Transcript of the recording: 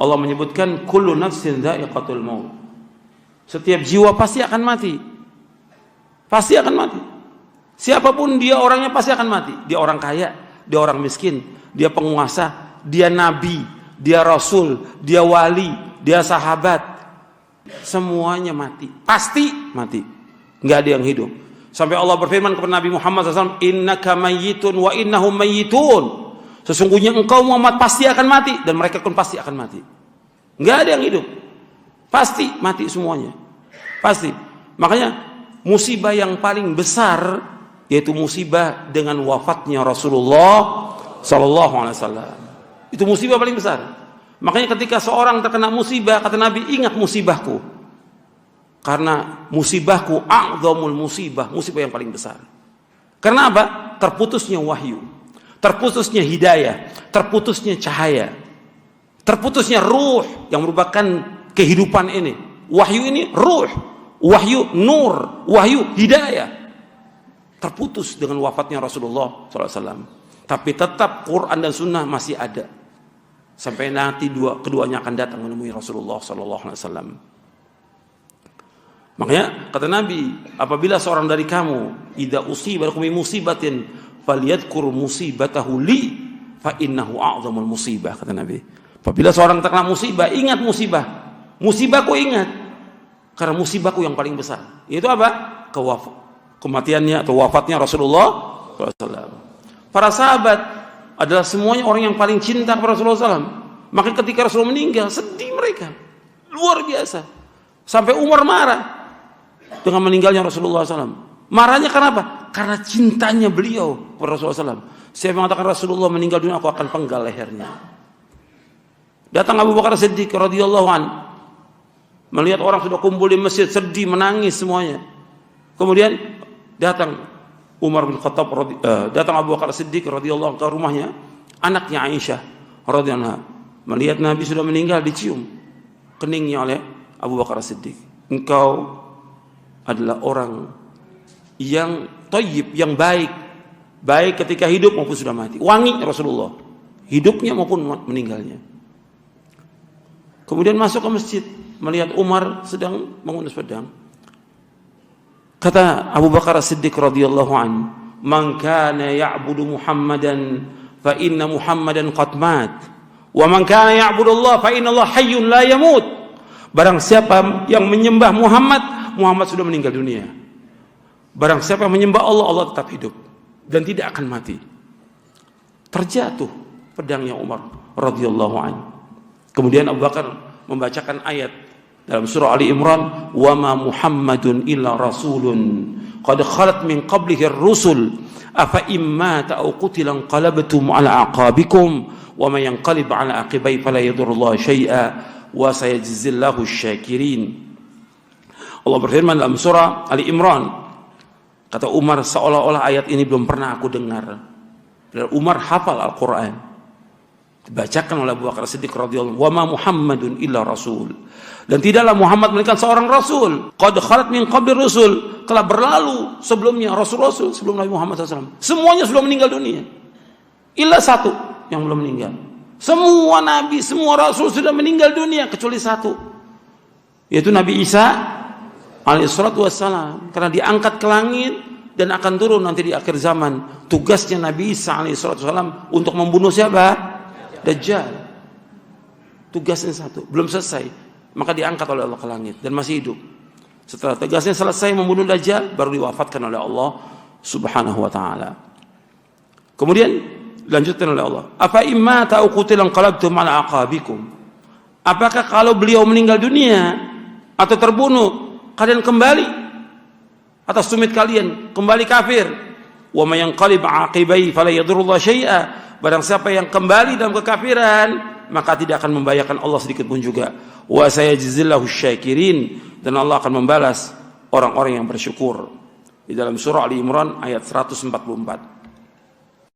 Allah menyebutkan kullu nafsin dha'iqatul maut. Setiap jiwa pasti akan mati. Pasti akan mati. Siapapun dia orangnya pasti akan mati. Dia orang kaya, dia orang miskin, dia penguasa, dia nabi, dia rasul, dia wali, dia sahabat. Semuanya mati. Pasti mati. Enggak ada yang hidup. Sampai Allah berfirman kepada Nabi Muhammad SAW, innaka mayyitun wa innahum mayyitun. Sesungguhnya engkau Muhammad pasti akan mati dan mereka pun pasti akan mati. Enggak ada yang hidup. Pasti mati semuanya. Pasti. Makanya musibah yang paling besar yaitu musibah dengan wafatnya Rasulullah sallallahu alaihi wasallam. Itu musibah paling besar. Makanya ketika seorang terkena musibah, kata Nabi, ingat musibahku. Karena musibahku a'dzamul musibah, musibah yang paling besar. Karena apa? Terputusnya wahyu, terputusnya hidayah, terputusnya cahaya, terputusnya ruh yang merupakan kehidupan ini. Wahyu ini ruh, wahyu nur, wahyu hidayah. Terputus dengan wafatnya Rasulullah SAW. Tapi tetap Quran dan Sunnah masih ada. Sampai nanti keduanya akan datang menemui Rasulullah SAW. Makanya kata Nabi, apabila seorang dari kamu idza usiba lakum musibatin falyadhkur musibatahu li fa innahu a'dzamul musibah, kata Nabi. Apabila seorang terkena musibah, ingat musibah. Musibahku ingat. Karena musibahku yang paling besar. Itu apa? Kematiannya atau wafatnya Rasulullah SAW. Para sahabat adalah semuanya orang yang paling cinta kepada Rasulullah SAW. Maka ketika Rasulullah meninggal, sedih mereka. Luar biasa. Sampai Umar marah dengan meninggalnya Rasulullah SAW. Marahnya karena apa? Karena cintanya beliau kepada Rasulullah SAW. Saya mengatakan Rasulullah meninggal dunia, aku akan penggal lehernya. Datang Abu Bakar Siddiq radhiyallahu an, melihat orang sudah kumpul di masjid, sedih, menangis semuanya. Kemudian datang Umar bin Khattab, datang Abu Bakar Siddiq radhiyallahu ke rumahnya, anaknya Aisyah radhiyallahu anha. Melihat Nabi sudah meninggal, dicium keningnya oleh Abu Bakar Siddiq. Engkau adalah orang yang thayyib, yang baik, baik ketika hidup maupun sudah mati. Wangi Rasulullah, hidupnya maupun meninggalnya. Kemudian masuk ke masjid, melihat Umar sedang mengunus pedang. Kata Abu Bakar Siddiq radhiyallahu an, "Man kana ya'budu Muhammadan fa inna Muhammadan qad mat, wa man kana ya'budu Allah fa inna Allah hayyun la yamut." Barang siapa yang menyembah Muhammad, Muhammad sudah meninggal dunia. Barang siapa yang menyembah Allah, Allah tetap hidup dan tidak akan mati. Terjatuh pedangnya Umar radhiyallahu an. Kemudian Abu Bakar membacakan ayat dalam surah Ali Imran, wa ma Muhammadun illa rasulun qad khalat min qablihi ar-rusul afa imma ta'u qutilan qalabtum ala aqabikum wa man yanqalib ala aqibai fala yadurullah syai'a wa sayajzillahu asy-syakirin. Allah berfirman dalam surah Ali Imran, kata Umar, seolah-olah ayat ini belum pernah aku dengar. Dan Umar hafal Al-Quran. Dibacakan oleh Abu Bakar Siddiq radhiyallahu anhu, wa ma Muhammadun illa rasul. Dan tidaklah Muhammad melainkan seorang rasul. Qad khalat min qabli rusul, telah berlalu sebelumnya rasul-rasul sebelum Nabi Muhammad SAW. Semuanya sudah meninggal dunia. Illa satu yang belum meninggal. Semua nabi, semua rasul sudah meninggal dunia kecuali satu, yaitu Nabi Isa alaihissalatu wassalam, karena diangkat ke langit dan akan turun nanti di akhir zaman. Tugasnya Nabi Isa alaihissalatu wassalam untuk membunuh siapa? Dajjal. Tugasnya satu, belum selesai, maka diangkat oleh Allah ke langit dan masih hidup. Setelah tugasnya selesai membunuh Dajjal, baru diwafatkan oleh Allah subhanahu wa ta'ala. Kemudian dilanjutkan oleh Allah, apa imma ta'u qutilan qalabtum ala aqabikum. Apakah kalau beliau meninggal dunia atau terbunuh, kalian kembali atas tumit kalian, kembali kafir? Wa may yanqalib aqibai fala yadurullah syai'a. Barang siapa yang kembali dalam kekafiran, maka tidak akan membahayakan Allah sedikit pun juga. Wa sayajzillahu syakirin, dan Allah akan membalas orang-orang yang bersyukur. Di dalam surah Ali Imran ayat 144.